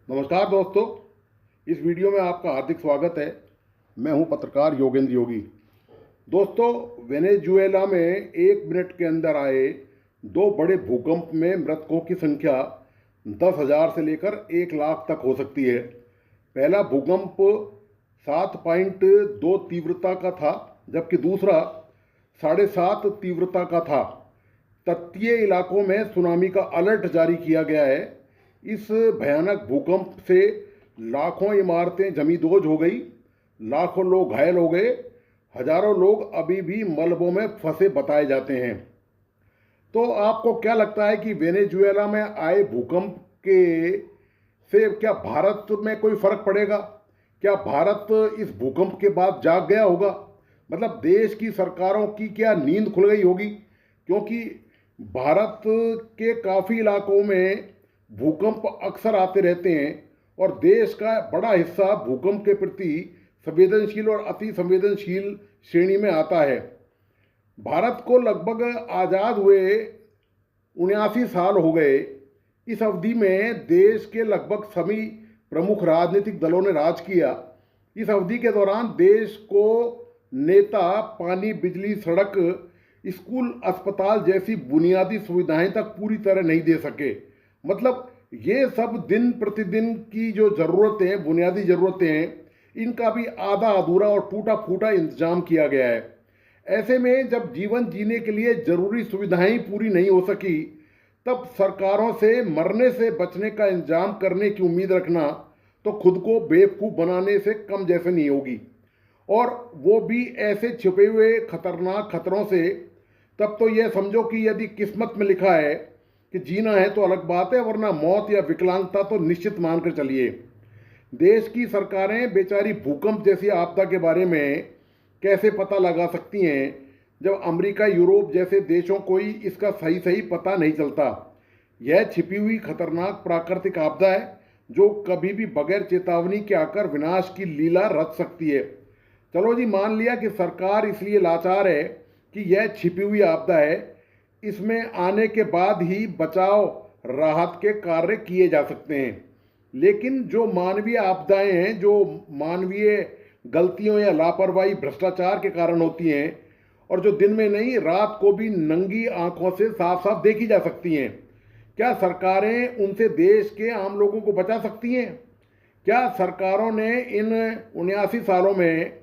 नमस्कार दोस्तों, इस वीडियो में आपका हार्दिक स्वागत है। मैं हूं पत्रकार योगेंद्र योगी। दोस्तों, वेनेजुएला में एक मिनट के अंदर आए दो बड़े भूकंप में मृतकों की संख्या 10,000 से लेकर 1 लाख तक हो सकती है। पहला भूकंप 7.2 तीव्रता का था, जबकि दूसरा 7.5 तीव्रता का था। तटीय इलाकों में सुनामी का अलर्ट जारी किया गया है। इस भयानक भूकंप से लाखों इमारतें जमींदोज हो गई, लाखों लोग घायल हो गए, हजारों लोग अभी भी मलबों में फंसे बताए जाते हैं। तो आपको क्या लगता है कि वेनेजुएला में आए भूकंप के से क्या भारत में कोई फर्क पड़ेगा? क्या भारत इस भूकंप के बाद जाग गया होगा? मतलब देश की सरकारों की क्या नींद खुल गई होगी? क्योंकि भारत के काफ़ी इलाकों में भूकंप अक्सर आते रहते हैं और देश का बड़ा हिस्सा भूकंप के प्रति संवेदनशील और अति संवेदनशील श्रेणी में आता है। भारत को लगभग आज़ाद हुए 79 साल हो गए। इस अवधि में देश के लगभग सभी प्रमुख राजनीतिक दलों ने राज किया। इस अवधि के दौरान देश को नेता पानी, बिजली, सड़क, स्कूल, अस्पताल जैसी बुनियादी सुविधाएं तक पूरी तरह नहीं दे सके। मतलब ये सब दिन प्रतिदिन की जो ज़रूरतें, बुनियादी ज़रूरतें हैं, इनका भी आधा अधूरा और टूटा फूटा इंतजाम किया गया है। ऐसे में जब जीवन जीने के लिए ज़रूरी सुविधाएं पूरी नहीं हो सकी, तब सरकारों से मरने से बचने का इंतजाम करने की उम्मीद रखना तो खुद को बेवकूफ़ बनाने से कम जैसे नहीं होगी, और वो भी ऐसे छिपे हुए खतरनाक खतरों से। तब तो यह समझो कि यदि किस्मत में लिखा है कि जीना है तो अलग बात है, वरना मौत या विकलांगता तो निश्चित मानकर चलिए। देश की सरकारें बेचारी भूकंप जैसी आपदा के बारे में कैसे पता लगा सकती हैं, जब अमेरिका, यूरोप जैसे देशों को ही इसका सही सही पता नहीं चलता। यह छिपी हुई खतरनाक प्राकृतिक आपदा है जो कभी भी बगैर चेतावनी के आकर विनाश की लीला रच सकती है। चलो जी, मान लिया कि सरकार इसलिए लाचार है कि यह छिपी हुई आपदा है, इसमें आने के बाद ही बचाव राहत के कार्य किए जा सकते हैं। लेकिन जो मानवीय आपदाएं हैं, जो मानवीय गलतियों या लापरवाही, भ्रष्टाचार के कारण होती हैं, और जो दिन में नहीं रात को भी नंगी आंखों से साफ साफ देखी जा सकती हैं, क्या सरकारें उनसे देश के आम लोगों को बचा सकती हैं? क्या सरकारों ने इन 79 सालों में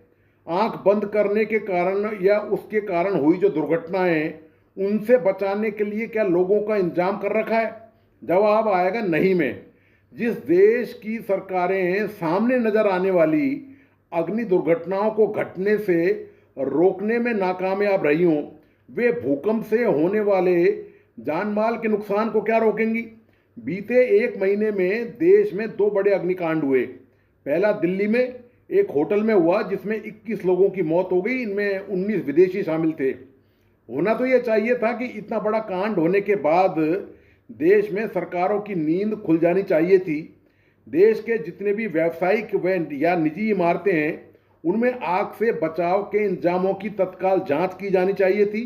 आंख बंद करने के कारण या उसके कारण हुई जो दुर्घटनाएं, उनसे बचाने के लिए क्या लोगों का इंतजाम कर रखा है? जवाब आएगा नहीं में। जिस देश की सरकारें सामने नजर आने वाली अग्नि दुर्घटनाओं को घटने से रोकने में नाकामयाब रही हों, वे भूकंप से होने वाले जान माल के नुकसान को क्या रोकेंगी? बीते एक महीने में देश में दो बड़े अग्निकांड हुए। पहला दिल्ली में एक होटल में हुआ जिसमें 21 लोगों की मौत हो गई, इनमें 19 विदेशी शामिल थे। होना तो यह चाहिए था कि इतना बड़ा कांड होने के बाद देश में सरकारों की नींद खुल जानी चाहिए थी। देश के जितने भी व्यावसायिक व या निजी इमारतें हैं, उनमें आग से बचाव के इंतजामों की तत्काल जांच की जानी चाहिए थी।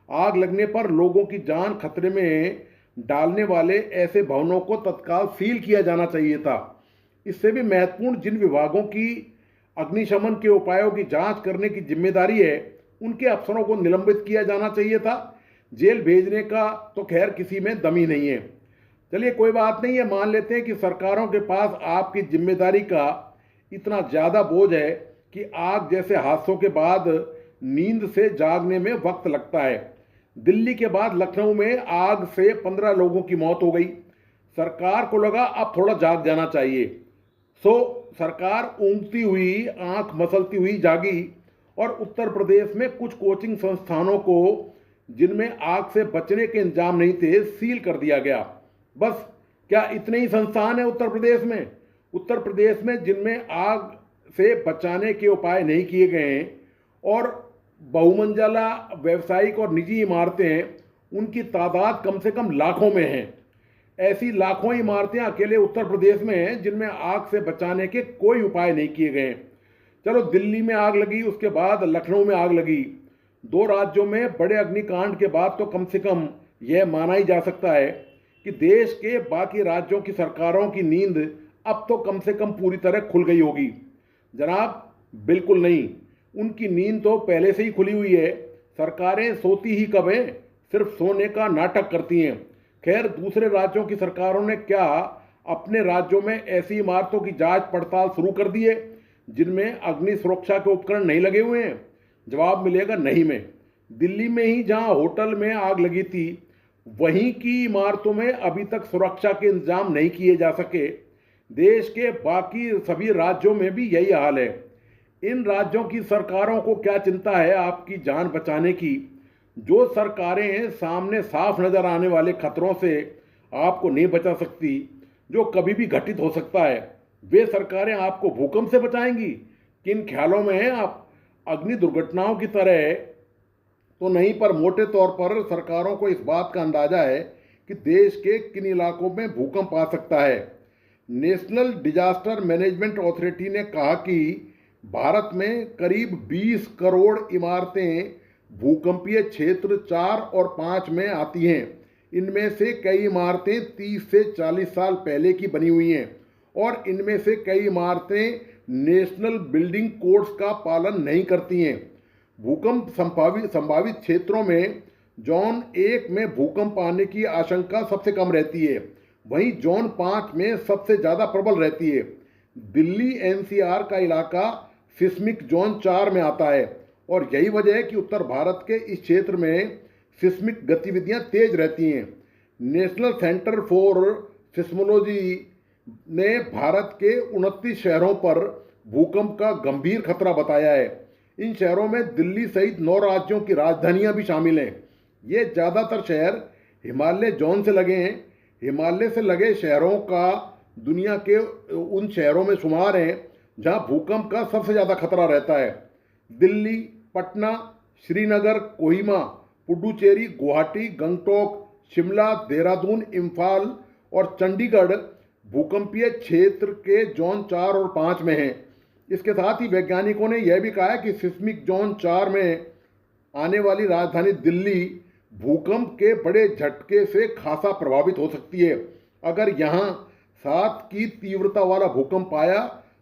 आग लगने पर लोगों की जान खतरे में डालने वाले ऐसे भवनों को तत्काल सील किया जाना चाहिए था। इससे भी महत्वपूर्ण, जिन विभागों की अग्निशमन के उपायों की जांच करने की जिम्मेदारी है, उनके अफसरों को निलंबित किया जाना चाहिए था। जेल भेजने का तो खैर किसी में दम ही नहीं है। चलिए, कोई बात नहीं है, मान लेते हैं कि सरकारों के पास आपकी जिम्मेदारी का इतना ज़्यादा बोझ है कि आग जैसे हादसों के बाद नींद से जागने में वक्त लगता है। दिल्ली के बाद लखनऊ में आग से 15 लोगों की मौत हो गई। सरकार को लगा अब थोड़ा जाग जाना चाहिए, सो सरकार ऊँघती हुई, आंख मसलती हुई जागी और उत्तर प्रदेश में कुछ कोचिंग संस्थानों को, जिनमें आग से बचने के इंतजाम नहीं थे, सील कर दिया गया। बस, क्या इतने ही संस्थान हैं उत्तर प्रदेश में? उत्तर प्रदेश में जिनमें आग से बचाने के उपाय नहीं किए गए हैं और बहुमंजिला व्यावसायिक और निजी इमारतें हैं, उनकी तादाद कम से कम लाखों में है। ऐसी लाखों इमारतें अकेले उत्तर प्रदेश में हैं जिनमें आग से बचाने के कोई उपाय नहीं किए गए हैं। चलो, दिल्ली में आग लगी, उसके बाद लखनऊ में आग लगी। दो राज्यों में बड़े अग्निकांड के बाद तो कम से कम यह माना ही जा सकता है कि देश के बाकी राज्यों की सरकारों की नींद अब तो कम से कम पूरी तरह खुल गई होगी। जनाब, बिल्कुल नहीं, उनकी नींद तो पहले से ही खुली हुई है। सरकारें सोती ही कब हैं, सिर्फ सोने का नाटक करती हैं। खैर, दूसरे राज्यों की सरकारों ने क्या अपने राज्यों में ऐसी इमारतों की जांच पड़ताल शुरू कर दी है जिनमें अग्नि सुरक्षा के उपकरण नहीं लगे हुए हैं? जवाब मिलेगा नहीं में। दिल्ली में ही जहां होटल में आग लगी थी, वहीं की इमारतों में अभी तक सुरक्षा के इंतजाम नहीं किए जा सके। देश के बाकी सभी राज्यों में भी यही हाल है। इन राज्यों की सरकारों को क्या चिंता है आपकी जान बचाने की? जो सरकारें सामने साफ नजर आने वाले खतरों से आपको नहीं बचा सकती, जो कभी भी घटित हो सकता है, वे सरकारें आपको भूकंप से बचाएंगी? किन ख्यालों में हैं आप? अग्नि दुर्घटनाओं की तरह तो नहीं, पर मोटे तौर पर सरकारों को इस बात का अंदाजा है कि देश के किन इलाकों में भूकंप आ सकता है। नेशनल डिजास्टर मैनेजमेंट अथॉरिटी ने कहा कि भारत में करीब 20 करोड़ इमारतें भूकंपीय क्षेत्र 4 और 5 में आती हैं। इनमें से कई इमारतें 30 से 40 साल पहले की बनी हुई हैं और इनमें से कई इमारतें नेशनल बिल्डिंग कोड्स का पालन नहीं करती हैं। भूकंप संभावित क्षेत्रों में जोन 1 में भूकंप आने की आशंका सबसे कम रहती है, वहीं जोन 5 में सबसे ज़्यादा प्रबल रहती है। दिल्ली एनसीआर का इलाका सिस्मिक जोन 4 में आता है और यही वजह है कि उत्तर भारत के इस क्षेत्र में सिस्मिक गतिविधियां तेज रहती हैं। नेशनल सेंटर फॉर सिस्मोलॉजी ने भारत के 29 शहरों पर भूकंप का गंभीर खतरा बताया है। इन शहरों में दिल्ली सहित 9 राज्यों की राजधानियां भी शामिल हैं। ये ज़्यादातर शहर हिमालय जोन से लगे हैं। हिमालय से लगे शहरों का दुनिया के उन शहरों में शुमार हैं जहां भूकंप का सबसे ज़्यादा खतरा रहता है। दिल्ली, पटना, श्रीनगर, कोहिमा, पुडुचेरी, गुवाहाटी, गंगटोक, शिमला, देहरादून, इम्फाल और चंडीगढ़ भूकंपीय क्षेत्र के जोन 4 और 5 में हैं। इसके साथ ही वैज्ञानिकों ने यह भी कहा है कि सिस्मिक जोन 4 में आने वाली राजधानी दिल्ली भूकंप के बड़े झटके से खासा प्रभावित हो सकती है। अगर यहाँ 7 की तीव्रता वाला भूकंप आया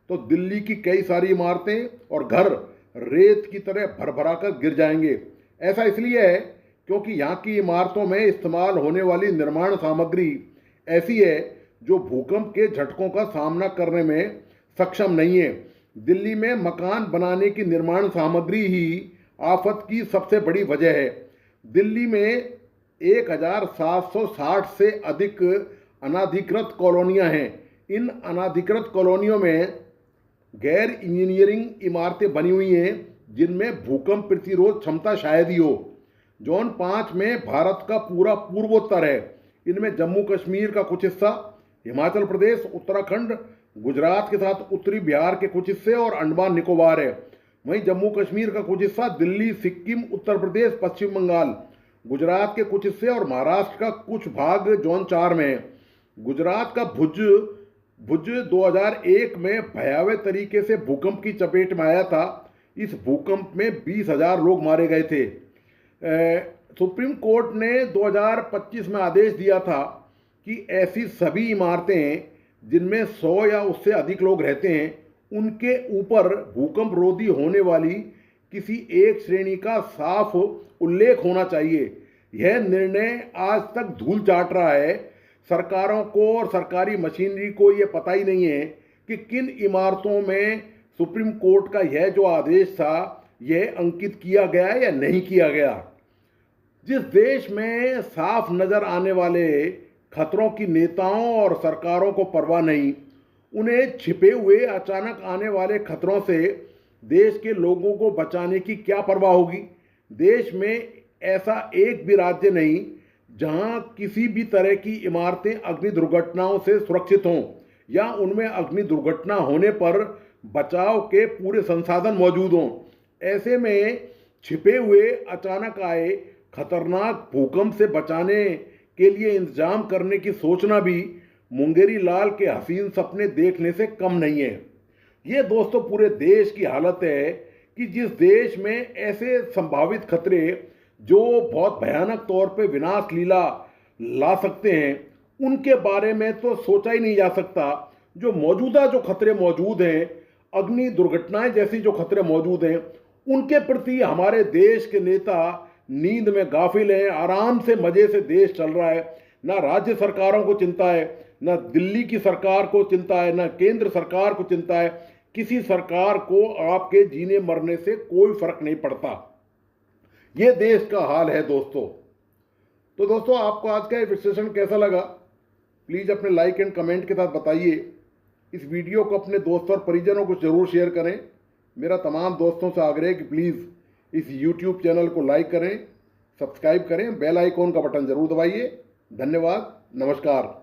तो दिल्ली की कई सारी इमारतें और घर रेत की तरह भरभरा कर गिर जाएंगे। ऐसा इसलिए है क्योंकि यहाँ की इमारतों में इस्तेमाल होने वाली निर्माण सामग्री ऐसी है जो भूकंप के झटकों का सामना करने में सक्षम नहीं है। दिल्ली में मकान बनाने की निर्माण सामग्री ही आफत की सबसे बड़ी वजह है। दिल्ली में 1760 से अधिक अनाधिकृत कॉलोनियां हैं। इन अनाधिकृत कॉलोनियों में गैर इंजीनियरिंग इमारतें बनी हुई हैं जिनमें भूकंप प्रतिरोध क्षमता शायद ही हो। जोन 5 में भारत का पूरा पूर्वोत्तर है। इनमें जम्मू कश्मीर का कुछ हिस्सा, हिमाचल प्रदेश, उत्तराखंड, गुजरात के साथ उत्तरी बिहार के कुछ हिस्से और अंडमान निकोबार है। वहीं जम्मू कश्मीर का कुछ हिस्सा दिल्ली, सिक्किम, उत्तर प्रदेश, पश्चिम बंगाल, गुजरात के कुछ हिस्से और महाराष्ट्र का कुछ भाग जोन 4 में है। गुजरात का भुज 2001 में भयावह तरीके से भूकंप की चपेट में आया था। इस भूकंप में 20,000 लोग मारे गए थे। सुप्रीम कोर्ट ने 2025 में आदेश दिया था कि ऐसी सभी इमारतें जिनमें 100 या उससे अधिक लोग रहते हैं, उनके ऊपर भूकंप रोधी होने वाली किसी एक श्रेणी का साफ उल्लेख होना चाहिए। यह निर्णय आज तक धूल चाट रहा है। सरकारों को और सरकारी मशीनरी को यह पता ही नहीं है कि किन इमारतों में सुप्रीम कोर्ट का यह जो आदेश था यह अंकित किया गया या नहीं किया गया। जिस देश में साफ नजर आने वाले खतरों की नेताओं और सरकारों को परवाह नहीं, उन्हें छिपे हुए अचानक आने वाले खतरों से देश के लोगों को बचाने की क्या परवाह होगी। देश में ऐसा एक भी राज्य नहीं जहां किसी भी तरह की इमारतें अग्नि दुर्घटनाओं से सुरक्षित हों या उनमें अग्नि दुर्घटना होने पर बचाव के पूरे संसाधन मौजूद हों। ऐसे में छिपे हुए अचानक आए खतरनाक भूकंप से बचाने के लिए इंतजाम करने की सोचना भी मुंगेरी लाल के हसीन सपने देखने से कम नहीं है। ये दोस्तों पूरे देश की हालत है कि जिस देश में ऐसे संभावित खतरे जो बहुत भयानक तौर पे विनाश लीला ला सकते हैं, उनके बारे में तो सोचा ही नहीं जा सकता। जो मौजूदा जो खतरे मौजूद हैं, अग्नि दुर्घटनाएं जैसी जो खतरे मौजूद हैं, उनके प्रति हमारे देश के नेता नींद में गाफिल हैं। आराम से मजे से देश चल रहा है, ना राज्य सरकारों को चिंता है, ना दिल्ली की सरकार को चिंता है, ना केंद्र सरकार को चिंता है। किसी सरकार को आपके जीने मरने से कोई फर्क नहीं पड़ता। ये देश का हाल है दोस्तों। तो दोस्तों, आपको आज का ये विश्लेषण कैसा लगा, प्लीज़ अपने लाइक एंड कमेंट के साथ बताइए। इस वीडियो को अपने दोस्तों और परिजनों को जरूर शेयर करें। मेरा तमाम दोस्तों से आग्रह है कि प्लीज़ इस यूट्यूब चैनल को लाइक करें, सब्सक्राइब करें, बेल आइकॉन का बटन जरूर दबाइए। धन्यवाद, नमस्कार।